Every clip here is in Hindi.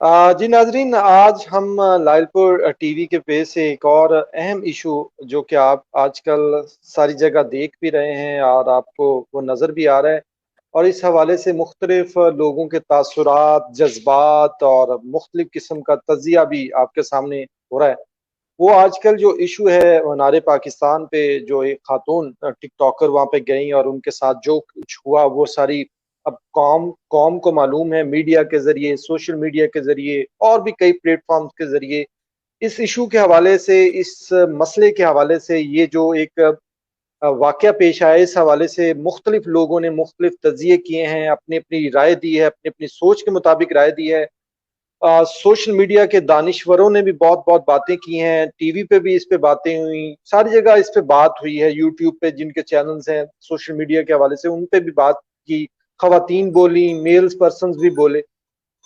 जी नाजरीन, आज हम लाइलपुर टीवी के पेज से एक और अहम इशू जो कि आप आजकल सारी जगह देख भी रहे हैं और आपको वो नज़र भी आ रहा है। और इस हवाले से मुख्तलिफ लोगों के तासुरात, जज्बात और मुख्तलिफ किस्म का तजिया भी आपके सामने हो रहा है। वो आजकल जो इशू है मनारे पाकिस्तान पे, जो एक खातून टिकटॉकर वहाँ पे गई और उनके साथ जो कुछ हुआ वो सारी अब कौम कौम को मालूम है, मीडिया के जरिए, सोशल मीडिया के जरिए और भी कई प्लेटफॉर्म्स के जरिए। इस इशू के हवाले से, इस मसले के हवाले से, ये जो एक वाकया पेश आया, इस हवाले से मुख्तलिफ लोगों ने मुख्तलिफ तजिए किए हैं, अपनी अपनी राय दी है, अपनी अपनी सोच के मुताबिक राय दी है। सोशल मीडिया के दानिश्वरों ने भी बहुत बहुत बातें की हैं, टीवी पे भी इस पे बातें हुई, सारी जगह इस पे बात हुई है, यूट्यूब पे जिनके चैनल्स हैं सोशल मीडिया के हवाले से उन पे भी बात की। खवातीन बोली, मेल्स पर्सन्स भी बोले।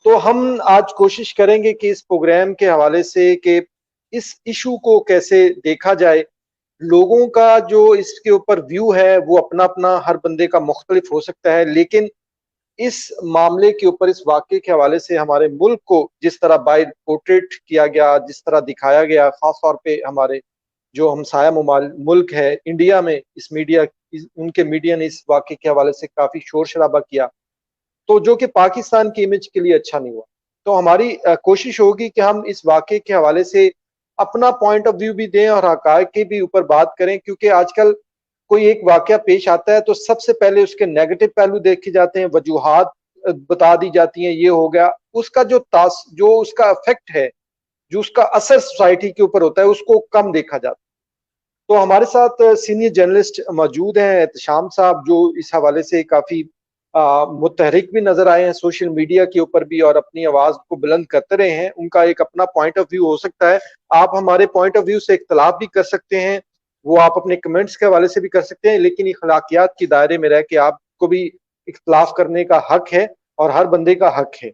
तो हम आज कोशिश करेंगे कि इस प्रोग्राम के हवाले से कि इस इशू को कैसे देखा जाए। लोगों का जो इसके ऊपर व्यू है वो अपना अपना हर बंदे का मुख्तलिफ हो सकता है, लेकिन इस मामले के ऊपर, इस वाक़ये के हवाले से हमारे मुल्क को जिस तरह बाय पोर्ट्रेट किया गया, जिस तरह दिखाया गया, ख़ास तौर पे हमारे जो हमसाया ममाल मुल्क है इंडिया में, इस मीडिया उनके मीडिया ने इस वाक़ये के हवाले से काफ़ी शोर-शराबा किया, तो जो कि पाकिस्तान की इमेज के लिए अच्छा नहीं हुआ। तो हमारी कोशिश होगी कि हम इस वाक़ये के हवाले से अपना पॉइंट ऑफ व्यू भी दें और हक़ाइक़ के भी ऊपर बात करें, क्योंकि आजकल कोई एक वाक़या पेश आता है तो सबसे पहले उसके नेगेटिव पहलू देखे जाते हैं, वजूहात बता दी जाती हैं, ये हो गया। उसका जो उसका इफ़ेक्ट है, जो उसका असर सोसाइटी के ऊपर होता है, उसको कम देखा जाता है। तो हमारे साथ सीनियर जर्नलिस्ट मौजूद हैं, एहतशाम साहब, जो इस हवाले से काफ़ी मुतहरिक भी नज़र आए हैं सोशल मीडिया के ऊपर भी और अपनी आवाज़ को बुलंद करते रहे हैं। उनका एक अपना पॉइंट ऑफ व्यू हो सकता है। आप हमारे पॉइंट ऑफ व्यू से इख्तिलाफ भी कर सकते हैं, वो आप अपने कमेंट्स के हवाले से भी कर सकते हैं, लेकिन अखलाकियात के दायरे में रह के आपको भी इख्तिलाफ करने का हक है और हर बंदे का हक है।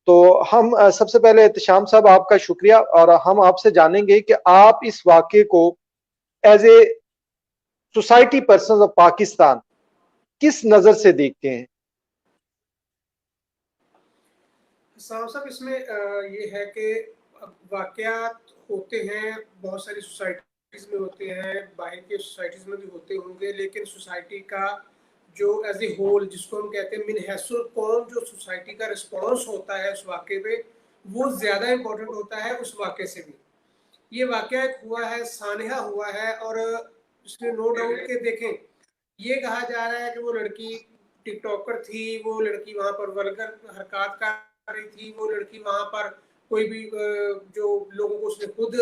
तो हम सबसे पहले एहतशाम साहब, आपका शुक्रिया, और हम आपसे जानेंगे कि आप इस वाक़ये को as a society person of Pakistan किस नज़र से देखते हैं? साहब इसमें ये है कि अब वाक़यात होते हैं, बहुत सारी सोसाइटीज़ में होते हैं, बाहर के सोसाइटीज़ में भी होते होंगे, लेकिन सोसाइटी का जो एज़ ए होल जिसको हम कहते हैं मिन हैसुल कौम, जो सोसाइटी का रिस्पॉन्स होता है उस वाक़ये पे, वो ज़्यादा इम्पोर्टेंट होता है उस वाक़ये से भी। ये वाक़या एक हुआ है, सानहा हुआ है, और इसमें नो डाउट के देखें, ये कहा जा रहा है कि वो लड़की टिकटॉकर थी, वो लड़की वहाँ पर वल्गर हरकत कर रही थी, वो लड़की वहाँ पर कोई भी जो लोगों को उसने खुद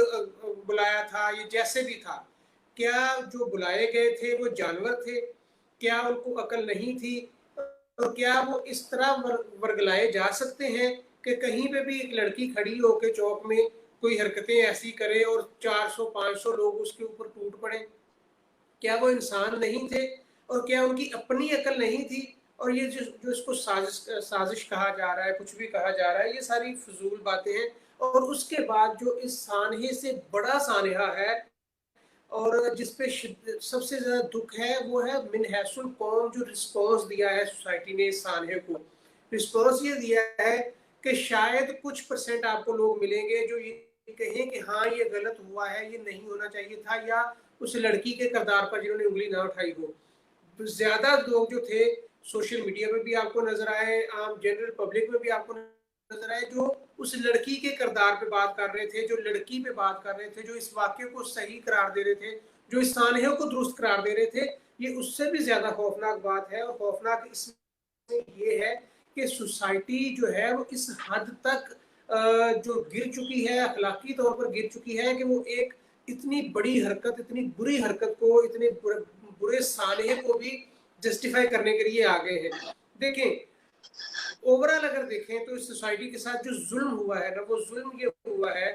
बुलाया था, ये जैसे भी था, क्या जो बुलाए गए थे वो जानवर थे? क्या उनको अकल नहीं थी? और क्या वो इस तरह वर्गलाए जा सकते हैं कि कहीं पे भी एक लड़की खड़ी होकर चौक में कोई हरकतें ऐसी करे और 400-500 लोग उसके ऊपर टूट पड़े? क्या वो इंसान नहीं थे? और क्या उनकी अपनी अकल नहीं थी? और ये जो जो इसको साजिश कहा जा रहा है, कुछ भी कहा जा रहा है, ये सारी फजूल बातें हैं। और उसके बाद जो इस सानहे से बड़ा सानहा है और जिसपे सबसे ज्यादा दुख है, वो है मिन हैसुल कौम, जो रिस्पॉन्स दिया है सोसाइटी ने इस सानहे को। रिस्पॉन्स ये दिया है कि शायद कुछ परसेंट आपको लोग मिलेंगे जो ये कहें कि हाँ ये गलत हुआ है, ये नहीं होना चाहिए था, या उस लड़की के किरदार पर जिन्होंने उंगली ना उठाई हो। तो ज्यादा लोग जो थे सोशल मीडिया में भी आपको नजर आए, आम जनरल पब्लिक में भी आपको नजर आए, जो उस लड़की के किरदार पे बात कर रहे थे, जो लड़की पे बात कर रहे थे, जो इस वाक्य को सही करार दे रहे थे, जो इस सानहे को दुरुस्त करार दे रहे थे। ये उससे भी ज्यादा खौफनाक बात है, और खौफनाक इसमें ये है कि सोसाइटी जो है वो इस हद तक जो गिर चुकी है, अखलाकी तौर पर गिर चुकी है, कि वो एक इतनी बड़ी हरकत, इतनी बुरी हरकत को, इतने बुरे सानहे को भी जस्टिफाई करने के लिए आ गए हैं। देखें, ओवरऑल अगर देखें तो इस सोसाइटी के साथ जो जुल्म हुआ है ना, वो जुल्म ये हुआ है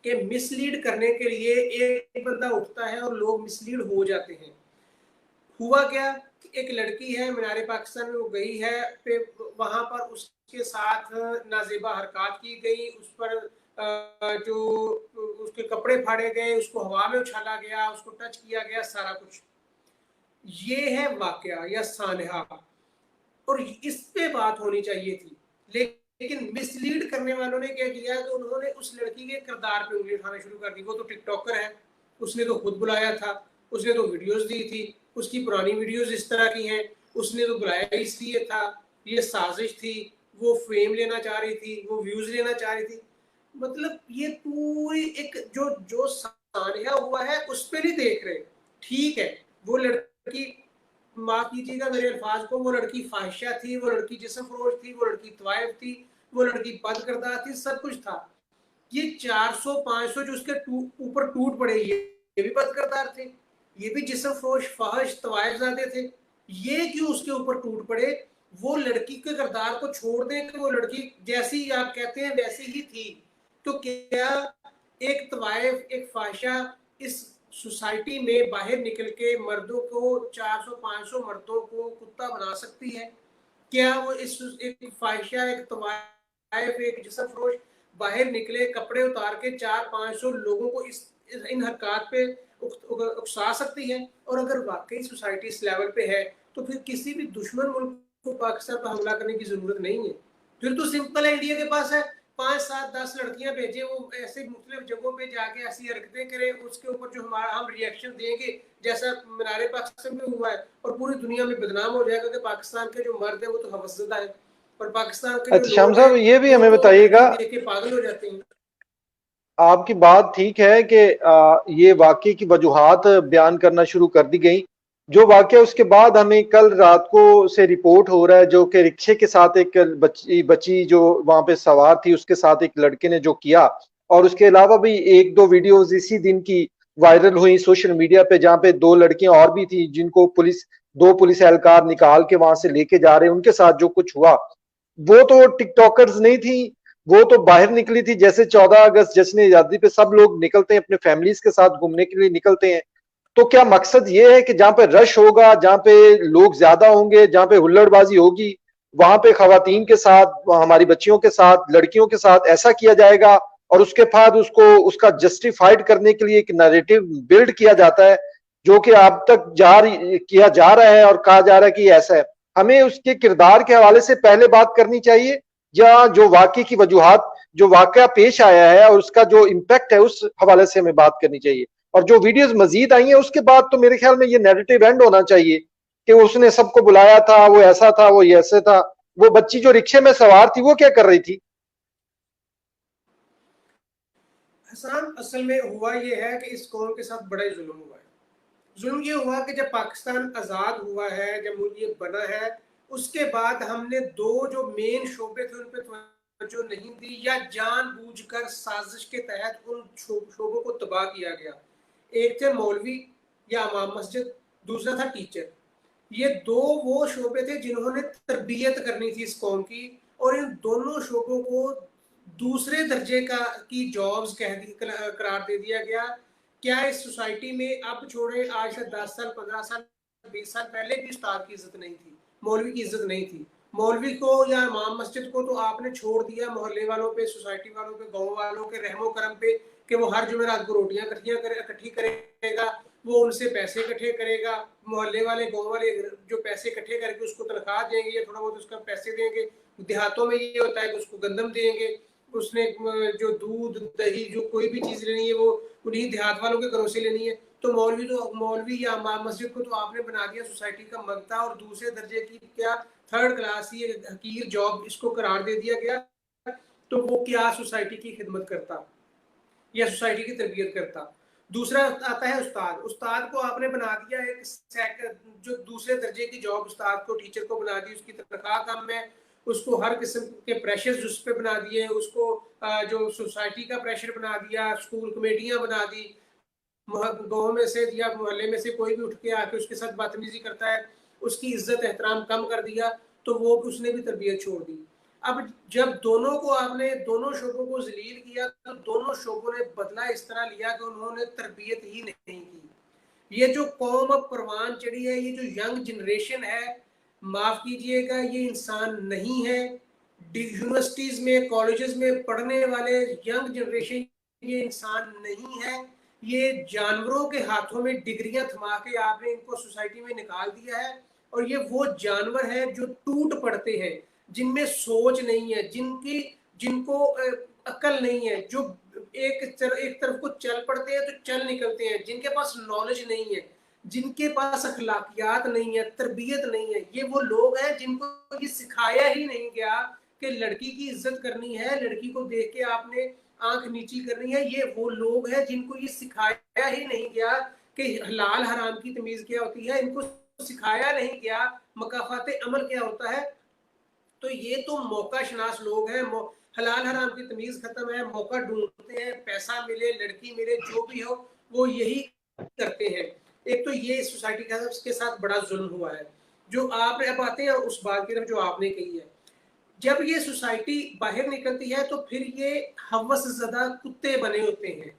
कि मिसलीड करने के लिए एक बंदा उठता है और लोग मिसलीड हो जाते हैं। हुआ क्या कि एक लड़की है, मीनारे पाकिस्तान में वो गई है, फिर वहां पर उसके साथ नाजेबा हरकत की गई, उस पर जो उसके कपड़े फाड़े गए, उसको हवा में उछाला गया, उसको टच किया गया, सारा कुछ। ये है वाकया या सानहा, और इस पे बात होनी चाहिए थी। लेकिन मिसलीड करने वालों ने क्या किया कि उन्होंने उस लड़की के किरदार पे उंगली उठाना शुरू कर दी। वो तो टिकटॉकर है, उसने तो खुद बुलाया था, उसने तो वीडियोस दी थी, उसकी पुरानी वीडियोस इस तरह की हैं, उसने तो बुलाया इसलिए था, ये साजिश थी, वो फेम लेना चाह रही थी, वो व्यूज लेना चाह रही थी। मतलब ये पूरी एक जो जो सानिया हुआ है उस पर नहीं देख रहे। ठीक है, वो लड़की, माफ कीजिएगा मेरे अल्फाज को, वो लड़की फाहिशा थी, वो लड़की जिस्म फरोश थी, वो लड़की तवायफ थी, वो लड़की बदकिरदार थी, सब कुछ था। ये 400-500 जो उसके ऊपर टूट पड़े, ये भी बदकिरदार थे, ये भी जिस्म फरोश फाहिश तवायफ ज़ादे थे। ये क्यों उसके ऊपर टूट पड़े? वो लड़की के किरदार को छोड़ दें कि वो लड़की जैसी आप कहते हैं वैसी ही थी। तो क्या एक तवायफ, एक फाहिशा इस सोसाइटी में बाहर निकल के मर्दों को, 400-500 मर्दों को कुत्ता बना सकती है? क्या वो इस एक फाहिशा, एक तवायफ, एक जिस्म फरोश बाहर निकले, कपड़े उतार के 400-500 लोगों को इस इन हरकत पे उकसा सकती है? और अगर वाकई सोसाइटी इस लेवल पे है तो फिर किसी भी दुश्मन मुल्क को पाकिस्तान पर हमला करने की जरूरत नहीं है। फिर तो सिंपल है, इंडिया के पास है 5-7-10 लड़कियां भेजे, वो ऐसे मुख्तलिफ जगहों पे जाके ऐसी हरकतें करें, उसके ऊपर जो हमारा हम रिएक्शन देंगे, जैसा मीनारे पाकिस्तान में हुआ है, और पूरी दुनिया में बदनाम हो जाएगा कि पाकिस्तान के जो मर्द है वो तो हवसज़दा है, और पाकिस्तान के जो अच्छा शाम लोग हैं साहब, ये भी वो हमें तो बताइएगा, लड़कियां देख के पागल हो जाते हैं। आपकी बात ठीक है कि ये वाकये की वजूहात बयान करना शुरू कर दी गई। जो वाकया उसके बाद हमें कल रात को से रिपोर्ट हो रहा है, जो कि रिक्शे के साथ एक बच्ची जो वहां पे सवार थी उसके साथ एक लड़के ने जो किया, और उसके अलावा भी एक दो वीडियोस इसी दिन की वायरल हुई सोशल मीडिया पे, जहां पे दो लड़कियां और भी थी जिनको दो पुलिस एहलकार निकाल के वहां से लेके जा रहे हैं, उनके साथ जो कुछ हुआ, वो तो टिकटॉकर्स नहीं थी, वो तो बाहर निकली थी जैसे 14 अगस्त जश्न आजादी पे सब लोग निकलते हैं अपने फैमिलीज के साथ घूमने के लिए निकलते हैं। तो क्या मकसद ये है कि जहां पे रश होगा, जहां पे लोग ज्यादा होंगे, जहां पे हुल्लड़बाजी होगी, वहां पे खवातीन के साथ, हमारी बच्चियों के साथ, लड़कियों के साथ ऐसा किया जाएगा, और उसके बाद उसको उसका जस्टिफाइड करने के लिए एक नैरेटिव बिल्ड किया जाता है, जो कि अब तक किया जा रहा है और कहा जा रहा है कि ऐसा है। हमें उसके किरदार के हवाले से पहले बात करनी चाहिए, या जो वाकई की वजूहात, जो वाकया पेश आया है और उसका जो इम्पैक्ट है उस हवाले से हमें बात करनी चाहिए? और जो वीडियोस मजीद आई हैं उसके बाद तो मेरे ख्याल में ये नैरेटिव एंड होना चाहिए कि उसने सबको बुलाया था, वो ऐसा था, वो ये ऐसे था। वो बच्ची जो रिक्शे में सवार थी वो क्या कर रही थी? हसन, असल में हुआ ये है कि इस कौम के साथ बड़ा ही जुल्म हुआ है। जुल्म ये हुआ कि जब पाकिस्तान आज़ाद हुआ है, जब मुल्क ये बना है, उसके बाद हमने दो जो मेन शोबे थे उन पर तवज्जो नहीं दी, या जानबूझकर साजिश के तहत उन शोबों को तबाह किया गया। एक थे मौलवी या इमाम मस्जिद, दूसरा था टीचर। ये दो वो शोबे थे जिन्होंने तरबियत करनी थी इस कौम की, और इन दोनों शोबों को दूसरे दर्जे का की जॉब्स करार दे दिया गया। क्या इस सोसाइटी में, अब छोड़े आज से 10 साल, 15 साल, 20 साल पहले भी उस्ताद की इज्जत नहीं थी, मौलवी की इज्जत नहीं थी। मौलवी को या इमाम मस्जिद को तो आपने छोड़ दिया मोहल्ले वालों पे, सोसाइटी वालों पे, गांव वालों के रहमो करम पे, कि वो हर जुमेरात को रोटियां इकट्ठी करेगा, वो उनसे पैसे इकट्ठे करेगा, मोहल्ले वाले, गांव वाले जो पैसे इकट्ठे करके उसको तनख्वाह देंगे या थोड़ा बहुत उसका पैसे देंगे। देहातों में ये होता है कि उसको गंदम देंगे, उसने जो दूध दही जो कोई भी चीज़ लेनी है वो उन्हीं देहात वालों के घरों से लेनी है। तो मौलवी या मस्जिद को तो आपने बना दिया सोसाइटी का मगता, और दूसरे दर्जे की, क्या थर्ड क्लास, ये हकीर जॉब इसको करार दे दिया गया। तो वो क्या सोसाइटी की खिदमत करता या सोसाइटी की तरबियत करता? दूसरा आता है उस्ताद। उस्ताद को आपने बना दिया एक जो दूसरे दर्जे की जॉब उस्ताद को, टीचर को बना दी, उसकी तनख्वाह कम है, उसको हर किस्म के प्रेशर उस पर बना दिए, उसको जो सोसाइटी का प्रेशर बना दिया, स्कूल कमेटियां बना दी, गाँव में से या मोहल्ले में से कोई भी उठ के आके उसके साथ बदतमीजी करता है, उसकी इज्जत एहतराम कम कर दिया, तो वो उसने भी तरबियत छोड़ दी। अब जब दोनों को आपने, दोनों शोबों को जलील किया, तो दोनों शोबों ने बदला इस तरह लिया कि उन्होंने तरबियत ही नहीं की। ये जो कौम अब परवान चढ़ी है, ये जो यंग जनरेशन है, माफ कीजिएगा, ये इंसान नहीं है। यूनिवर्सिटीज में, कॉलेजेस में पढ़ने वाले यंग जनरेशन ये इंसान नहीं है। ये जानवरों के हाथों में डिग्रियां थमा के आपने इनको सोसाइटी में निकाल दिया है, और ये वो जानवर हैं जो टूट पड़ते हैं। जिनमें सोच नहीं है, जिनको अकल नहीं है, जो एक तरफ को चल पड़ते हैं तो चल निकलते हैं, जिनके पास नॉलेज नहीं है, जिनके पास अखलाकियात नहीं है, तरबियत नहीं है, ये वो लोग हैं जिनको ये सिखाया ही नहीं गया कि लड़की की इज्जत करनी है, लड़की को देख के आपने आंख नीची करनी है। ये वो लोग हैं जिनको ये सिखाया ही नहीं गया कि हलाल हराम की तमीज क्या होती है, इनको सिखाया नहीं गया मकाफात अमल क्या होता है। तो ये तो मौका शनास लोग हैं, हलाल हराम की तमीज खत्म है, मौका ढूंढते हैं, पैसा मिले, लड़की मिले, जो भी हो वो यही करते हैं। एक तो ये सोसाइटी के साथ बड़ा जुल्म हुआ है। जो आपने, अब आते हैं उस बात की तरफ जो आपने कही है, जब ये सोसाइटी बाहर निकलती है तो फिर ये हवस ज़्यादा कुत्ते बने होते हैं।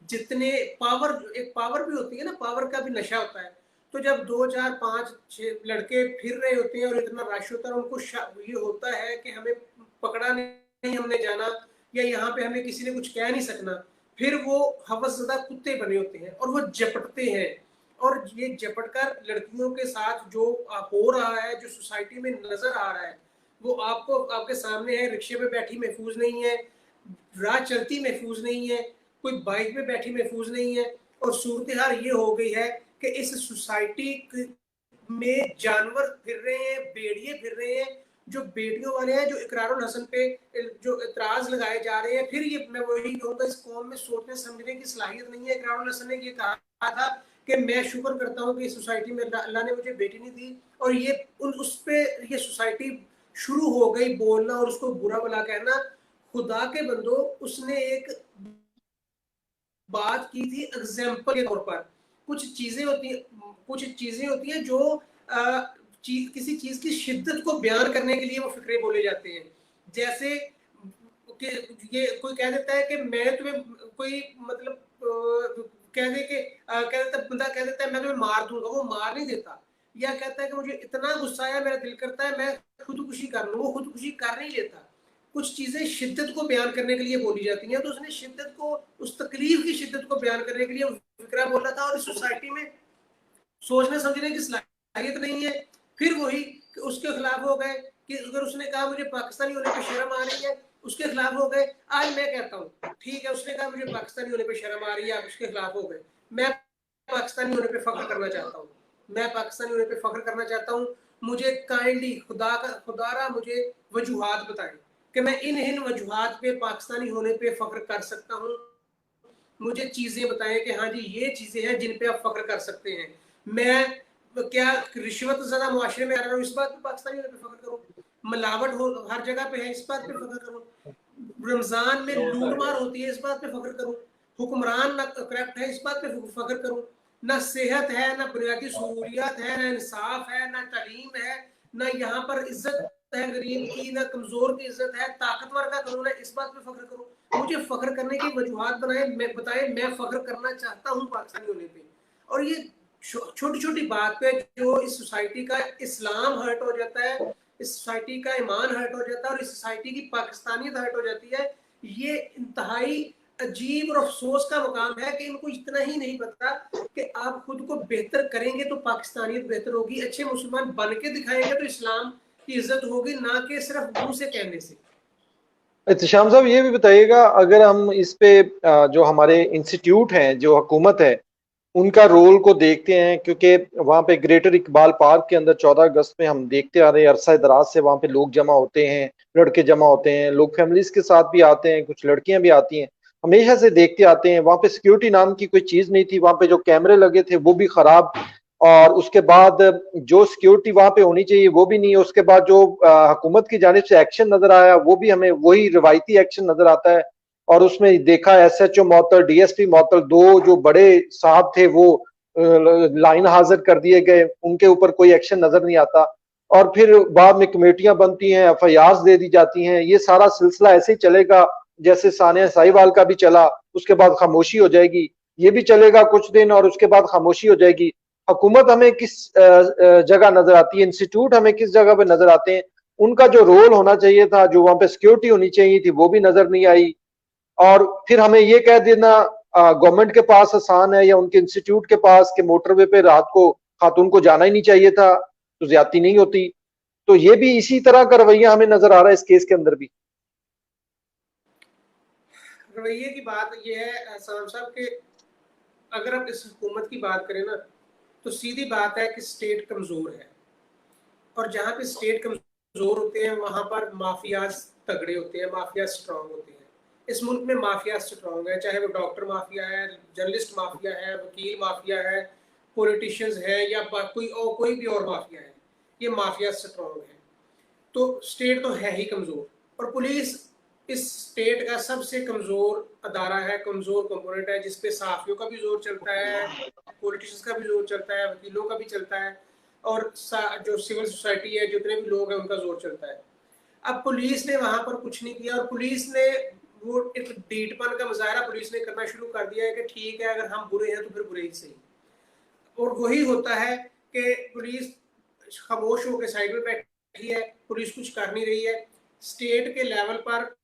जितने पावर, एक पावर भी होती है ना, पावर का भी नशा होता है। तो जब 2 4 5 6 लड़के फिर रहे होते हैं और इतना रश होता है, उनको ये होता है कि हमें पकड़ा नहीं हमने जाना, या यहाँ पे हमें किसी ने कुछ कह नहीं सकना, फिर वो हवसज़दा कुत्ते बने होते हैं और वो झपटते हैं। और ये झपटकर लड़कियों के साथ जो हो रहा है, जो सोसाइटी में नजर आ रहा है, वो आपको आपके सामने है। रिक्शे पे बैठी महफूज नहीं है, राह चलती महफूज नहीं है, कोई बाइक पे बैठी महफूज नहीं है। और सूरत हाल ये हो गई है कि इस सोसाइटी में जानवर फिर रहे हैं, भेड़िए फिर रहे हैं, जो बेटियों वाले हैं, जो इकरारुल हसन पे जो इतराज लगाए जा रहे हैं। फिर ये मैं वही कहूँगा, इस कौम में सोचने समझने की सलाहियत नहीं है। इकरारुल हसन ने ये कहा था कि मैं शुक्र करता हूँ कि इस सोसाइटी में अल्लाह ने मुझे बेटी नहीं दी, और ये उस पे ये सोसाइटी शुरू हो गई बोलना और उसको बुरा भला कहना। खुदा के बंदो, उसने एक बात की थी एग्जाम्पल के तौर पर। कुछ चीजें होती हैं जो किसी चीज की शिद्दत को बयान करने के लिए वो फिक्रे बोले जाते हैं। जैसे कि ये कोई कह देता है कि मैं तुम्हें, कोई मतलब कह दे कि कह देता बंदा, कह देता है मैं तुम्हें मार दूंगा, वो मार नहीं देता। या कहता है कि मुझे इतना गुस्सा आया, मेरा दिल करता है मैं खुदकुशी कर लूं, वो खुदकुशी कर नहीं लेता। कुछ चीजें शिद्दत को बयान करने के लिए बोली जाती हैं, तो उसने शिद्दत को, उस तकलीफ की शिद्दत को बयान करने के लिए फिक्रा बोला था। और इस सोसाइटी में सोचने समझने की सलाहियत नहीं है। फिर वही उसके खिलाफ हो गए कि अगर उसने कहा मुझे पाकिस्तानी होने पर शर्म आ रही है, उसके खिलाफ हो गए। आज मैं कहता हूँ ठीक है, उसने कहा मुझे पाकिस्तानी होने पर शर्म आ रही है, आप उसके खिलाफ हो गए। मैं पाकिस्तानी होने पर फख्र करना चाहता हूँ, मैं पाकिस्तानी होने पर फख्र करना चाहता हूँ। मुझे काइंडली खुदारा मुझे वजूहात बताएं कि मैं इन वजूहात पे पाकिस्तानी होने पे फख्र कर सकता हूँ। मुझे चीजें बताएं कि हाँ जी ये चीजें हैं जिन पे आप फख्र कर सकते हैं। मैं क्या रिश्वत ज्यादा मुआशरे में आ रहा हूँ, इस बात पे पाकिस्तानी होने पे फख्र करूँ? मिलावट हो हर जगह पे है, इस बात पे फख्र करूँ? रमजान में लूटमार होती है, इस बात पे फख्र करूँ? हुक्मरान ना करप्ट है, इस बात पे फख्र करूँ? ना सेहत है, ना बुनियादी सहूलियात है, ना इंसाफ है, ना तालीम है, ना यहाँ पर इज्जत है गरीब की, ना कमजोर की इज्जत है, ताकतवर का कानून है, इस बात पे फख्र करूँ? मुझे फख्र करने की वजूहात बताए, मैं फख्र करना चाहता हूँ पाकिस्तानी होने पे। और ये छोटी छोटी बात पे जो इस सोसाइटी का इस्लाम हर्ट हो जाता है, इस सोसाइटी का ईमान हर्ट हो जाता है, और इस सोसाइटी की पाकिस्तानियत हर्ट हो जाती है। ये इंतहाई अजीब और अफसोस का मुकाम है कि इनको इतना ही नहीं पता कि आप खुद को बेहतर करेंगे तो पाकिस्तानियत बेहतर होगी, अच्छे मुसलमान बन के दिखाएंगे तो इस्लाम की इज्जत होगी, ना कि सिर्फ मुंह से कहने से। एहतशाम साहब ये भी बताइएगा, अगर हम इस पे जो हमारे इंस्टीट्यूट हैं, जो हुकूमत है, उनका रोल को देखते हैं, क्योंकि वहाँ पे ग्रेटर इकबाल पार्क के अंदर 14 अगस्त में हम देखते आ रहे हैं, अरसा दराज से वहाँ पे लोग जमा होते हैं, लड़के जमा होते हैं, लोग फैमिलीज के साथ भी आते हैं, कुछ लड़कियां भी आती हैं, हमेशा से देखते आते हैं। वहाँ पे सिक्योरिटी नाम की कोई चीज नहीं थी, वहाँ पे जो कैमरे लगे थे वो भी खराब, और उसके बाद जो सिक्योरिटी वहाँ पे होनी चाहिए वो भी नहीं है। उसके बाद जो हुकूमत की जानिब से एक्शन नजर आया वो भी हमें वही रिवायती एक्शन नजर आता है। और उसमें देखा एसएचओ मौतल, डीएसपी मौतल, दो जो बड़े साहब थे वो लाइन हाजिर कर दिए गए, उनके ऊपर कोई एक्शन नजर नहीं आता। और फिर बाद में कमेटियां बनती हैं, एफआईआर दे दी जाती हैं। ये सारा सिलसिला ऐसे ही चलेगा जैसे सानिया साहिवाल का भी चला, उसके बाद खामोशी हो जाएगी। ये भी चलेगा कुछ दिन और उसके बाद खामोशी हो जाएगी। हुकूमत हमें किस जगह नजर आती है, इंस्टीट्यूट हमें किस जगह पे नजर आते हैं, उनका जो रोल होना चाहिए था, जो वहां पे सिक्योरिटी होनी चाहिए थी, वो भी नजर नहीं आई। और फिर हमें ये कह देना गवर्नमेंट के पास आसान है या उनके इंस्टीट्यूट के पास कि मोटरवे पे रात को खातून को जाना ही नहीं चाहिए था तो ज्यादती नहीं होती। तो ये भी इसी तरह का रवैया हमें नजर आ रहा है इस केस के अंदर भी। रवैये की बात ये है साहब साहब के, अगर आप इस हुकूमत की बात करें ना, तो सीधी बात है कि स्टेट कमजोर है, और जहाँ पे स्टेट कमजोर होते हैं वहां पर माफियाज तगड़े होते हैं, माफिया स्ट्रांग होते हैं। इस मुल्क में माफिया स्ट्रांग है, चाहे वो डॉक्टर माफिया है, जर्नलिस्ट माफिया है, वकील माफिया है, पॉलिटिशियंस है, या कोई भी और माफिया है, ये माफिया स्ट्रांग है। तो स्टेट तो है ही कमजोर, और पुलिस इस स्टेट का सबसे कमजोर अदारा है, कमजोर कंपोनेंट है, जिसपे सहाफियों का भी जोर चलता है, पॉलिटिशियंस का भी जोर चलता है, वकीलों का भी चलता है, और जो सिविल सोसाइटी है, जितने भी लोग हैं, उनका जोर चलता है। अब पुलिस ने वहां पर कुछ नहीं किया, और पुलिस ने वो एक डीटपन का मुजाहरा पुलिस ने करना शुरू कर दिया है कि ठीक है, अगर हम बुरे हैं तो फिर बुरे ही सही। और वही होता है कि पुलिस खामोश होकर साइड में बैठी है, पुलिस कुछ कर नहीं रही है। स्टेट के लेवल पर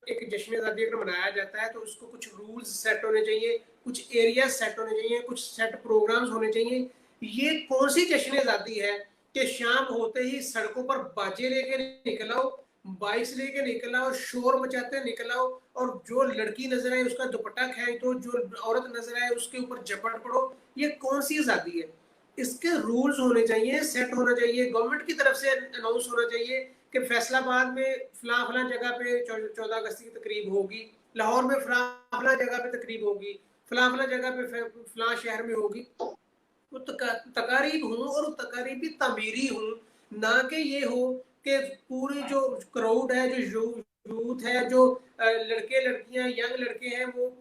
एक जश्न आज़ादी अगर मनाया जाता है तो उसको कुछ रूल्स सेट होने चाहिए, कुछ एरिया सेट होने चाहिए, कुछ सेट प्रोग्राम्स होने चाहिए। ये कौन सी जश्न आज़ादी है कि शाम होते ही सड़कों पर बाजे लेके निकल आओ, बाइक्स लेके निकल आओ, शोर मचाते निकल आओ, और जो लड़की नजर आए उसका दुपट्टा खेच दो, जो औरत नजर आए उसके ऊपर झपट पड़ो। ये कौन सी आज़ादी है? इसके रूल्स होने चाहिए, सेट होना चाहिए, गवर्नमेंट की तरफ से अनाउंस होना चाहिए कि फैसलाबाद में फला फला जगह पे 14 अगस्त की तकरीब होगी, लाहौर में फला फला जगह पे तकरीब होगी, फला फला जगह पे फला शहर में होगी। वो तकारीब हूँ, और तकारीबी तमीरी हूँ, ना कि ये हो कि पूरी जो क्राउड है, जो यूथ है, जो लड़के लड़कियां यंग लड़के हैं, वो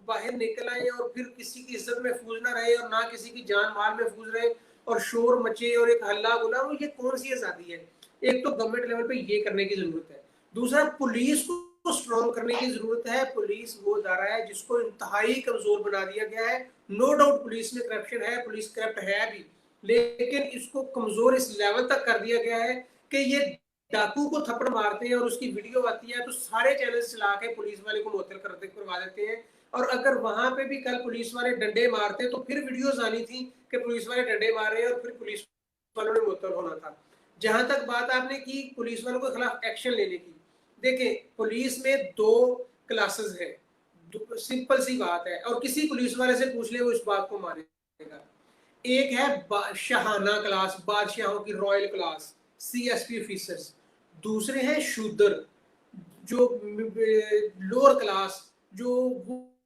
बाहर निकल आए और फिर किसी की इज्जत महफूज ना रहे और ना किसी की जान माल महफूज रहे, और शोर मचे और एक हल्ला गुला। वो ये कौन सी आजादी है? एक तो गवर्नमेंट लेवल पे ये करने की जरूरत है, दूसरा पुलिस को स्ट्रॉन्ग करने की जरूरत है। पुलिस वो इदारा है जिसको इंतहाई कमजोर बना दिया गया है। नो डाउट पुलिस में करप्शन है, पुलिस करप्ट है भी, लेकिन इसको कमजोर इस लेवल तक कर दिया गया है कि ये डाकू को थप्पड़ मारते हैं और उसकी वीडियो आती है तो सारे चैनल चला के पुलिस वाले को मुअत्तल करवा देते हैं। और अगर वहां पे भी कल पुलिस वाले डंडे मारते तो फिर वीडियोस आनी थी कि पुलिस वाले डंडे मार रहे हैं और फिर पुलिस वालों ने मुअत्तल होना था। जहां तक बात आपने की पुलिस वालों के खिलाफ एक्शन लेने की, देखें पुलिस में 2 क्लासेस है, सिंपल सी बात है, और किसी पुलिस वाले से पूछ ले वो इस बात को मानेगा। एक है शाहाना क्लास, बादशाहों की रॉयल क्लास, सीएसपी ऑफिसर्स। दूसरे हैं शूदर, जो लोअर क्लास, जो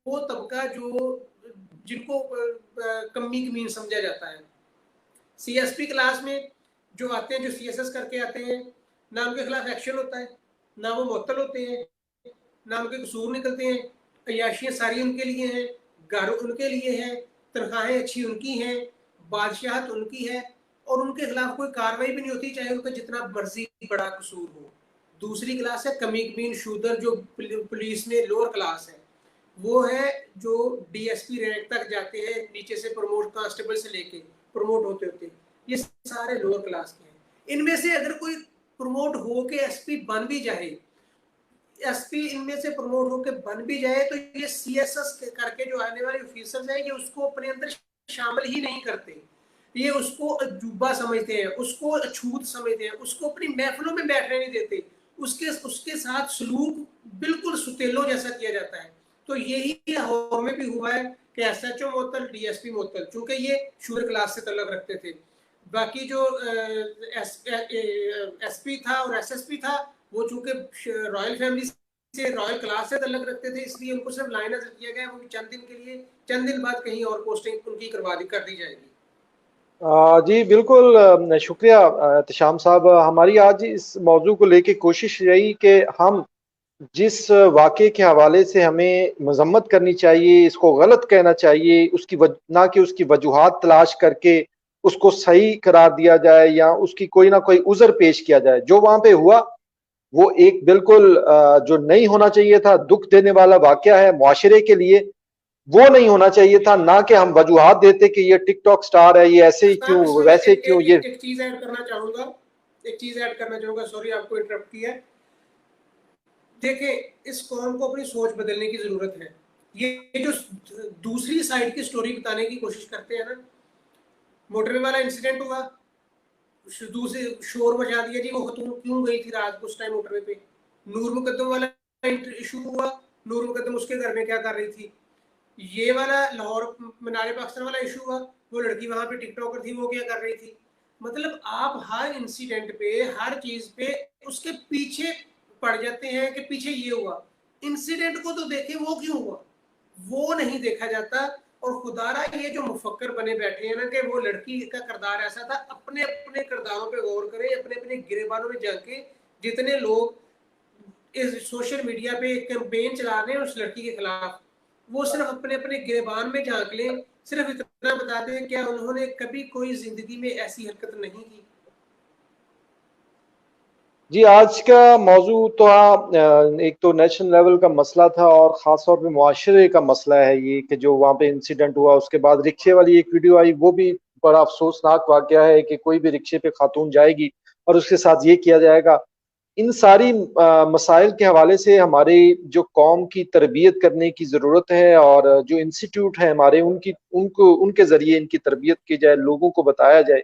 वो तबका जो जिनको कमी कमीन समझा जाता है। सीएसपी क्लास में जो आते हैं, जो सीएसएस करके आते हैं, ना उनके खिलाफ एक्शन होता है, ना वो मुअत्तल होते हैं, ना उनके कसूर निकलते हैं। अय्याशियाँ सारी उनके लिए हैं, घर उनके लिए हैं, तनख्वाहें अच्छी उनकी हैं, बादशाहत उनकी है, और उनके खिलाफ कोई कार्रवाई भी नहीं होती, चाहे उनका जितना मर्जी बड़ा कसूर हो। दूसरी क्लास है कमी कमीन शूदर, जो पुलिस में लोअर क्लास है। वो है जो डीएसपी रैंक तक जाते हैं, नीचे से प्रमोट कांस्टेबल से लेके प्रमोट होते होते, ये सारे लोअर क्लास के हैं। इनमें से अगर कोई प्रमोट हो के एसपी बन भी जाए, एसपी इनमें से प्रमोट होकर बन भी जाए, तो ये सीएसएस करके जो आने वाले ऑफिसर्स हैं, ये उसको अपने अंदर शामिल ही नहीं करते। ये उसको अजूबा समझते हैं, उसको अछूत समझते हैं, उसको अपनी महफिलों में बैठने नहीं देते, उसके साथ सलूक बिल्कुल सुतेलों जैसा किया जाता है। तो यही लाहौर में भी हुआ है कि एसएचओ मुअत्तल, डीएसपी मुअत्तल, चूंकि ये शूर क्लास से तल्लुक रखते थे। बाकी जो एसपी था और एसएसपी था, वो चूंकि रॉयल फैमिली से, रॉयल क्लास से तल्लुक रखते थे, इसलिए उनको सिर्फ लाइन नजर किया गया, वो भी चंद दिन के लिए, चंद दिन बाद कहीं और पोस्टिंग उनकी कर दी जाएगी। जी बिल्कुल, शुक्रिया एहतशाम साहब। हमारी आज इस मौजू को लेके कोशिश रही कि हम जिस वाक़े के हवाले से हमें मज़म्मत करनी चाहिए, इसको गलत कहना चाहिए, ना कि उसकी वजूहात तलाश करके उसको सही करार दिया जाए या उसकी कोई ना कोई उज़र पेश किया जाए। जो वहाँ पे हुआ वो एक बिल्कुल जो नहीं होना चाहिए था, दुख देने वाला वाक़या है मुआशरे के लिए, वो नहीं होना चाहिए था। ना कि हम वजूहात देते कि ये टिकटॉक स्टार है, ये ऐसे ही साहब क्यों, इसमें मैं वैसे क्यों, ये एक चीज ऐड करना चाहूंगा, सॉरी आपको इंटरप्ट किया। देखें, इस कौम को अपनी सोच बदलने की जरूरत है। ये जो दूसरी साइड की स्टोरी बताने की कोशिश करते हैं ना, मोटरवे वाला इंसिडेंट हुआ, दूसरे शोर मचा दिया जी, वो खतून क्यों गई थी रात को उस टाइम मोटरवे पे। नूर मुकद्दम वाला इशू हुआ, नूर मुकद्दम उसके घर में क्या कर रही थी। ये वाला लाहौर मीनार पाकिस्तान वाला इशू हुआ, वो लड़की वहां पे टिकटॉकर थी, वो क्या कर रही थी। मतलब आप हर इंसिडेंट पे, हर चीज पे उसके पीछे पड़ जाते हैं कि पीछे ये हुआ। इंसिडेंट को तो देखें वो क्यों हुआ, वो नहीं देखा जाता। और खुदारा ये जो मुफक्कर बने बैठे हैं ना कि वो लड़की का किरदार ऐसा था, अपने अपने किरदारों पे गौर करें, अपने अपने गिरेबानों में जाके। जितने लोग इस सोशल मीडिया पे कैंपेन चला रहे हैं उस लड़की के खिलाफ, वो सिर्फ अपने अपने गिरेबान में झांक लें, सिर्फ इतना बता दें क्या उन्होंने कभी कोई जिंदगी में ऐसी हरकत नहीं की। जी, आज का मौजू तो एक तो नेशनल लेवल का मसला था और ख़ास तौर पे मुआशरे का मसला है ये कि जो वहाँ पे इंसिडेंट हुआ, उसके बाद रिक्शे वाली एक वीडियो आई, वो भी बड़ा अफसोसनाक वाक़या है कि कोई भी रिक्शे पे खातून जाएगी और उसके साथ ये किया जाएगा। इन सारी मसाइल के हवाले से हमारी जो कौम की तरबियत करने की ज़रूरत है और जो इंस्टीट्यूट है हमारे, उनके ज़रिए इनकी तरबियत की जाए, लोगों को बताया जाए।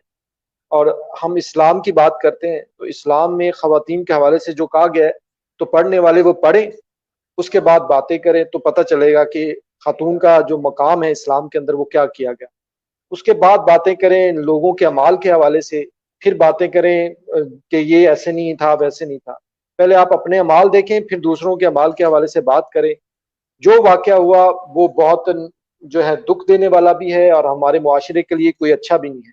और हम इस्लाम की बात करते हैं तो इस्लाम में ख़वातीन के हवाले से जो कहा गया है, तो पढ़ने वाले वो पढ़ें, उसके बाद बातें करें तो पता चलेगा कि खातून का जो मकाम है इस्लाम के अंदर वो क्या किया गया। उसके बाद बातें करें लोगों के अमाल के हवाले से, फिर बातें करें कि ये ऐसे नहीं था, वैसे नहीं था। पहले आप अपने अमाल देखें, फिर दूसरों के अमाल के हवाले से बात करें। जो वाक़या हुआ वो बहुत जो है दुःख देने वाला भी है और हमारे मुआशरे के लिए कोई अच्छा भी नहीं है।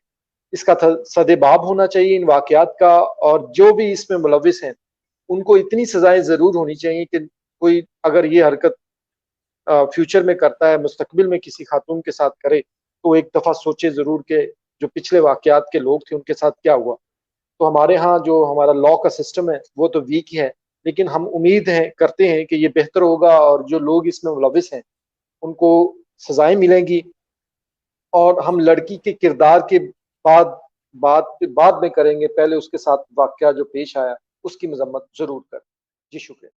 इसका सदेबाब होना चाहिए इन वाक़यात का, और जो भी इसमें मुलविस हैं उनको इतनी सजाएं ज़रूर होनी चाहिए कि कोई अगर ये हरकत फ्यूचर में करता है, मुस्तकबिल में किसी खातून के साथ करे, तो एक दफ़ा सोचे ज़रूर कि जो पिछले वाक़यात के लोग थे उनके साथ क्या हुआ। तो हमारे यहाँ जो हमारा लॉ का सिस्टम है वो तो वीक ही है, लेकिन हम उम्मीद है करते हैं कि ये बेहतर होगा और जो लोग इसमें मुलविस हैं उनको सजाएं मिलेंगी। और हम लड़की के किरदार के बाद बाद में करेंगे, पहले उसके साथ वाक़या जो पेश आया उसकी मजम्मत ज़रूर करें। जी शुक्रिया।